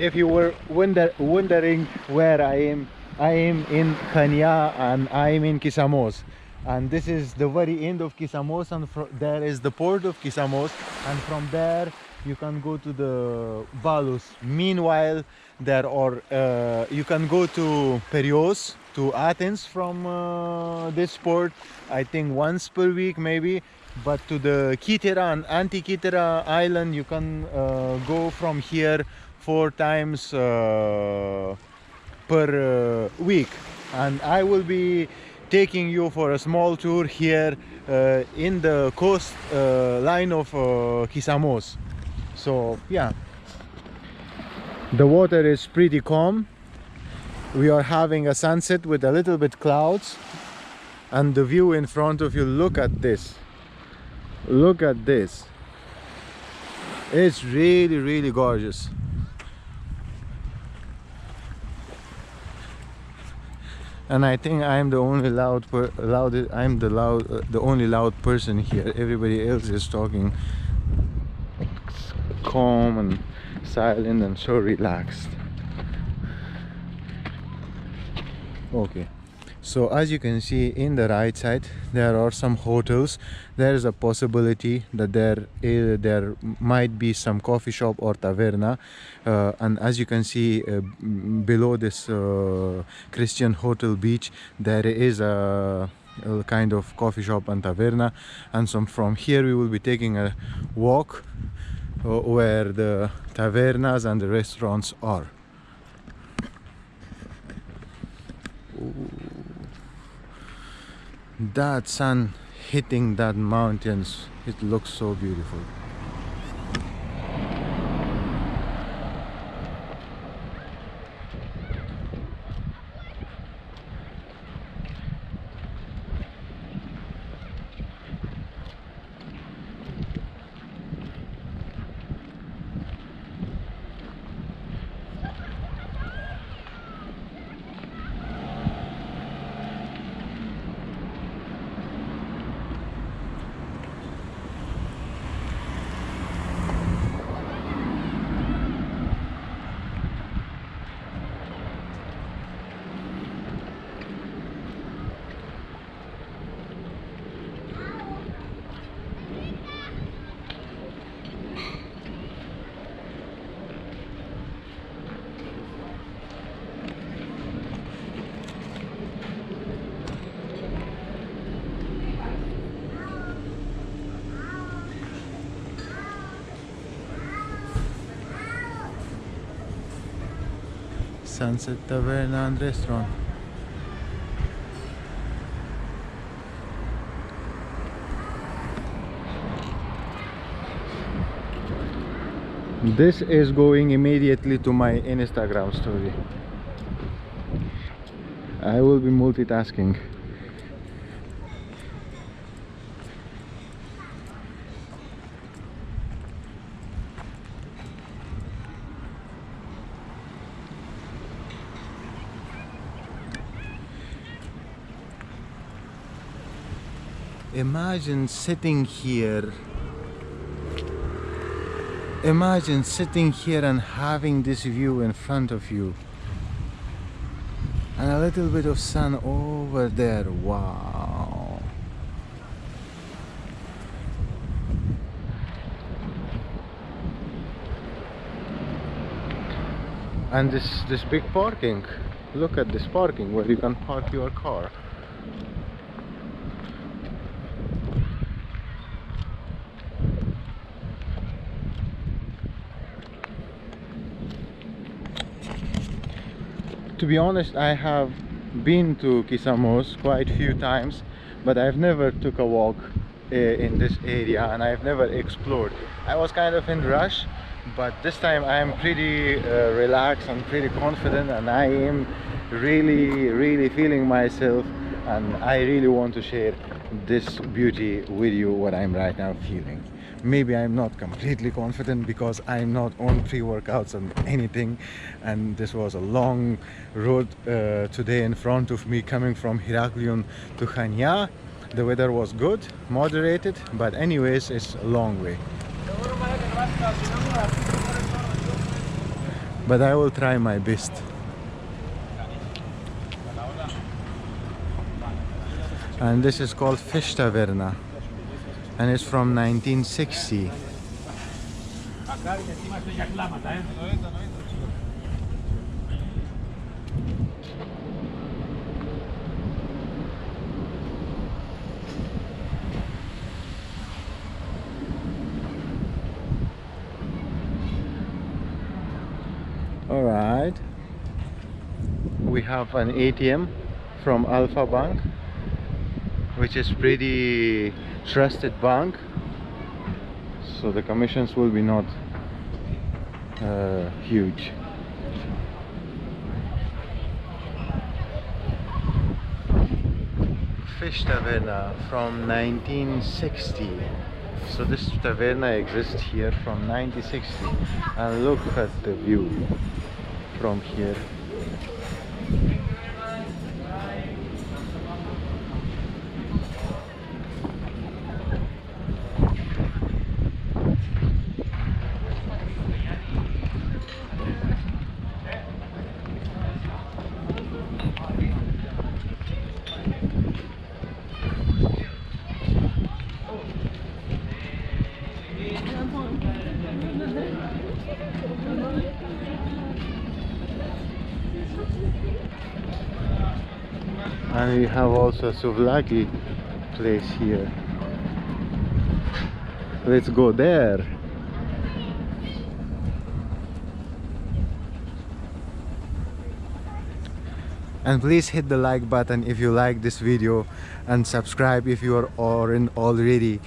if you were wondering where I am in Chania and I am in Kissamos, and this is the very end of Kissamos, and there is the port of Kissamos, and from there you can go to the Balus. Meanwhile, there are you can go to Piraeus, to Athens from this port, I think once per week maybe. But to the Kythera and Antikythera island you can go from here 4 times per week, and I will be taking you for a small tour here in the coast line of Kissamos. So yeah, the water is pretty calm. We are having a sunset with a little bit clouds, and the view in front of you, look at this. Look at this. It's really gorgeous. And I think I'm the only the only loud person here. Everybody else is talking calm and silent and so relaxed. Okay, so as you can see in the right side there are some hotels. There is a possibility that there might be some coffee shop or taverna, and as you can see below this Christian hotel beach there is a kind of coffee shop and taverna, and so from here we will be taking a walk where the tavernas and the restaurants are. Ooh. That sun hitting that mountains, it looks so beautiful. Sunset Taverna and Restaurant. This is going immediately to my Instagram story. I will be multitasking. Imagine sitting here. Imagine sitting here and having this view in front of you. And a little bit of sun over there. Wow. And this big parking. Look at this parking where you can park your car. To be honest, I have been to Kissamos quite a few times, but I've never took a walk in this area, and I've never explored. I was kind of in rush, but this time I'm pretty relaxed and pretty confident, and I am really feeling myself, and I really want to share this beauty with you, what I'm right now feeling. Maybe I'm not completely confident because I'm not on pre-workouts and anything, and this was a long road today in front of me coming from Heraklion to Chania. The weather was good, moderated, but anyways it's a long way. but I will try my best. And this is called Fish Taverna, and it's from 1960. All right, we have an ATM from Alpha Bank, which is pretty trusted bank, so the commissions will be not huge. Fish Taverna from 1960. So this taverna exists here from 1960, and look at the view from here. And we have also a souvlaki place here. Let's go there. And please hit the like button if you like this video, and subscribe if you aren't already,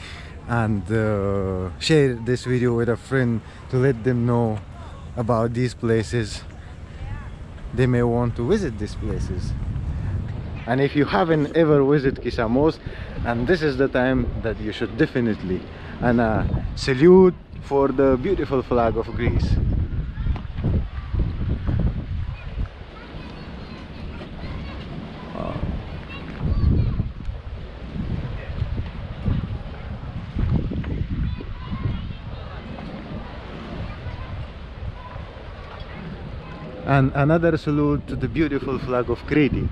and share this video with a friend to let them know about these places. They may want to visit these places. And if you haven't ever visited Kissamos, and this is the time that you should definitely. And salute for the beautiful flag of Greece. And another salute to the beautiful flag of Crete.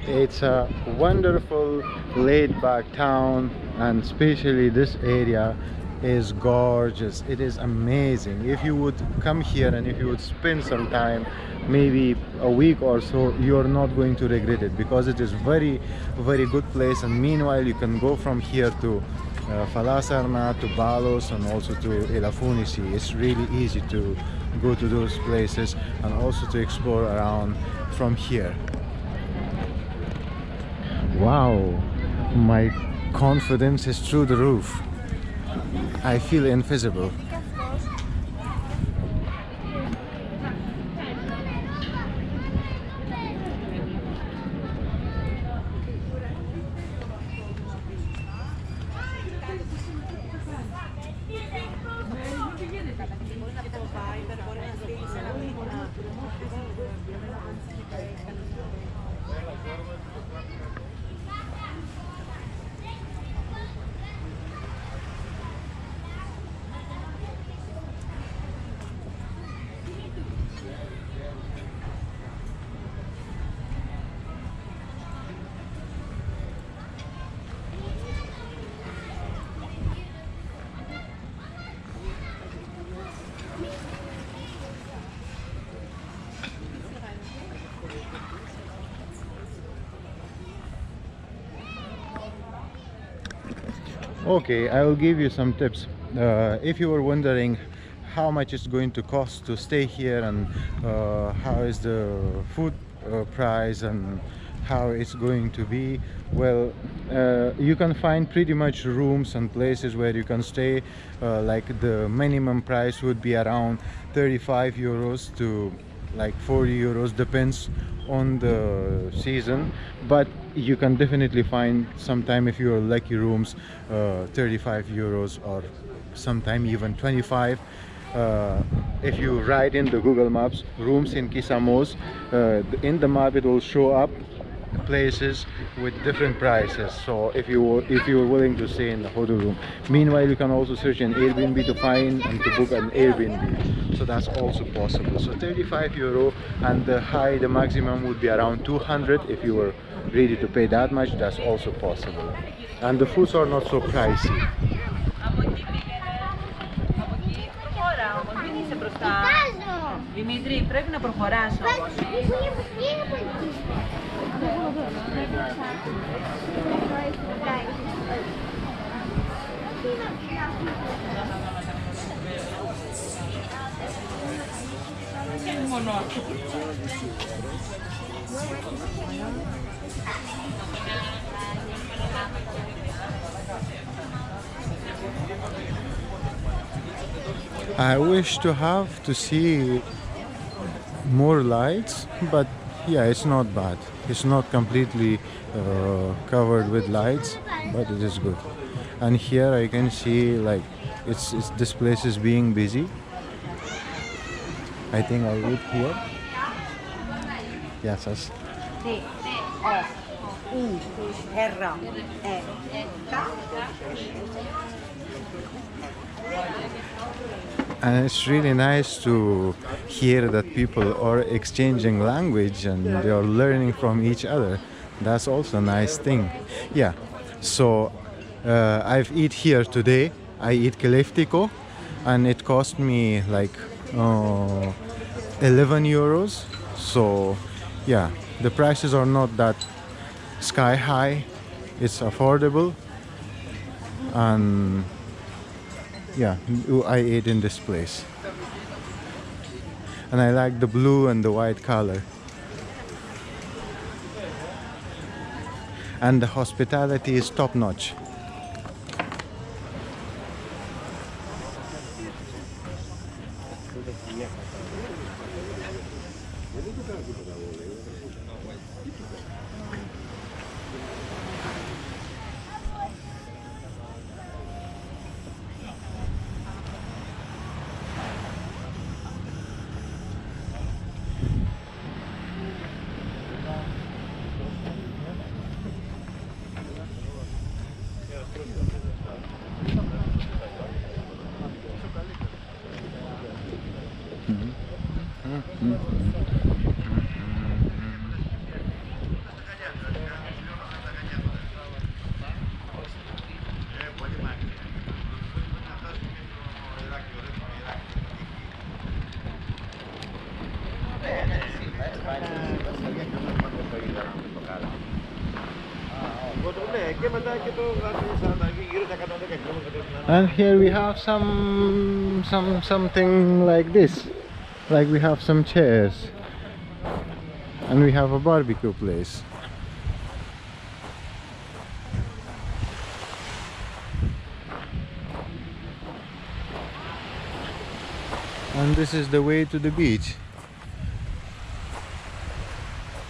It's a wonderful laid-back town, and especially this area is gorgeous. It is amazing. If you would come here and if you would spend some time, maybe a week or so, you're not going to regret it, because it is very good place. And meanwhile, you can go from here to Falasarna, to Balos, and also to Elafonisi. It's really easy to go to those places and also to explore around from here. Wow, my confidence is through the roof. I feel invisible. Okay, I will give you some tips. If you were wondering how much it's going to cost to stay here, and how is the food price, and how it's going to be. Well, you can find pretty much rooms and places where you can stay. Like the minimum price would be around 35 euros to like 40 euros, depends on the season, but you can definitely find sometime, if you're lucky, rooms 35 euros or sometime even 25. If you write in the Google Maps rooms in Kissamos, in the map it will show up places with different prices. So if you're willing to stay in the hotel room, meanwhile you can also search an Airbnb to find and to book an Airbnb, so that's also possible. So 35 euro, and the maximum would be around 200. If you were ready to pay that much, that's also possible, and the foods are not so pricey. Δημήτρη, πρέπει να προχωράς όμως. I wish to see more lights, but yeah, it's not bad. It's not completely covered with lights, but it is good. And here I can see like it's this place is being busy. I think I'll eat here. Yes, yes. And it's really nice to hear that people are exchanging language and they are learning from each other. That's also a nice thing. Yeah, so I've eat here today. I eat keleftiko, and it cost me like 11 euros. So yeah, the prices are not that sky high. It's affordable, and yeah, I ate in this place, and I like the blue and the white color, and the hospitality is top notch. And here we have something like this, like we have some chairs, and we have a barbecue place. And this is the way to the beach.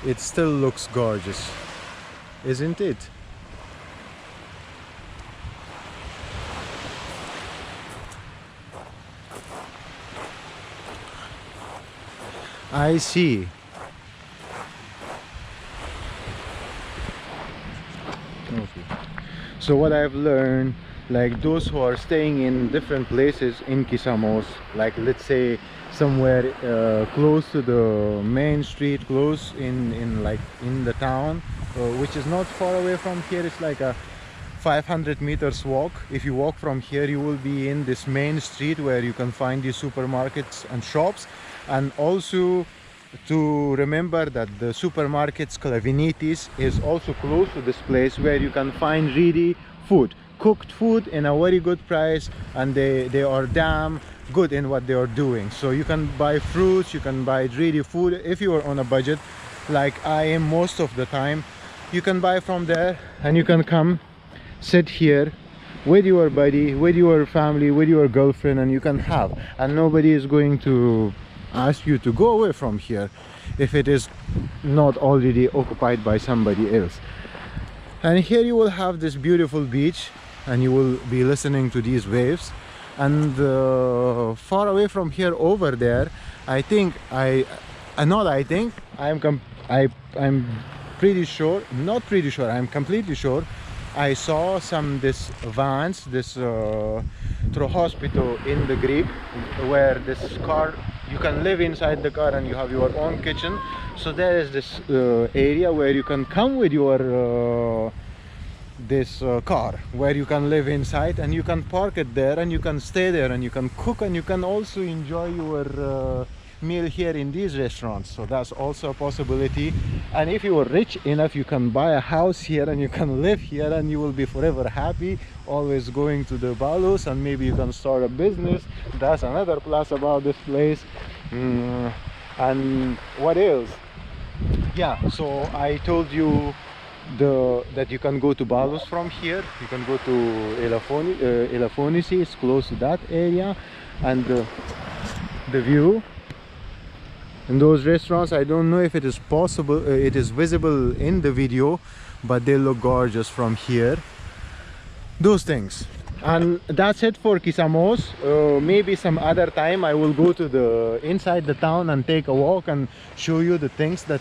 It still looks gorgeous, isn't it? I see. Okay. So what I've learned, like those who are staying in different places in Kissamos, like let's say somewhere close to the main street, close in the town, which is not far away from here. It's like a 500 meters walk. If you walk from here, you will be in this main street where you can find these supermarkets and shops. And also to remember that the supermarkets Clavinitis is also close to this place, where you can find really food, cooked food in a very good price, and they are damn good in what they are doing. So you can buy fruits, you can buy really food. If you are on a budget, like I am most of the time, you can buy from there and you can come sit here with your buddy, with your family, with your girlfriend, and you can have, and nobody is going to ask you to go away from here if it is not already occupied by somebody else. And here you will have this beautiful beach and you will be listening to these waves. And far away from here over there, I'm pretty sure, not pretty sure, I'm completely sure, I saw this vans, this through hospital in the Greek, where this car, you can live inside the car and you have your own kitchen. So there is this area where you can come with your car, where you can live inside and you can park it there and you can stay there and you can cook and you can also enjoy your meal here in these restaurants. So that's also a possibility. And if you are rich enough, you can buy a house here and you can live here and you will be forever happy, always going to the Balos, and maybe you can start a business. That's another plus about this place. And what else? Yeah, so I told you that you can go to Balos from here. You can go to Elafonisi, it's close to that area. And the view in those restaurants, I don't know if it is possible, it is visible in the video, but they look gorgeous from here. Those things. And that's it for Kissamos. Maybe some other time I will go to inside the town and take a walk and show you the things that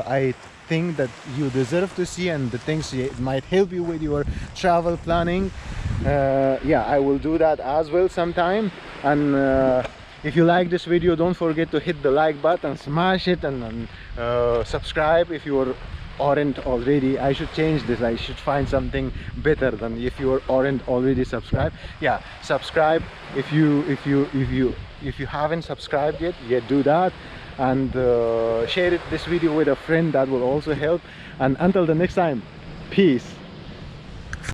I think that you deserve to see, and the things it might help you with your travel planning. Yeah, I will do that as well sometime. And if you like this video, don't forget to hit the like button, smash it, and subscribe if you aren't already. I should change this. I should find something better than if you aren't already subscribed. Yeah, subscribe if you haven't subscribed yet, do that. And share this video with a friend, that will also help. And until the next time, peace.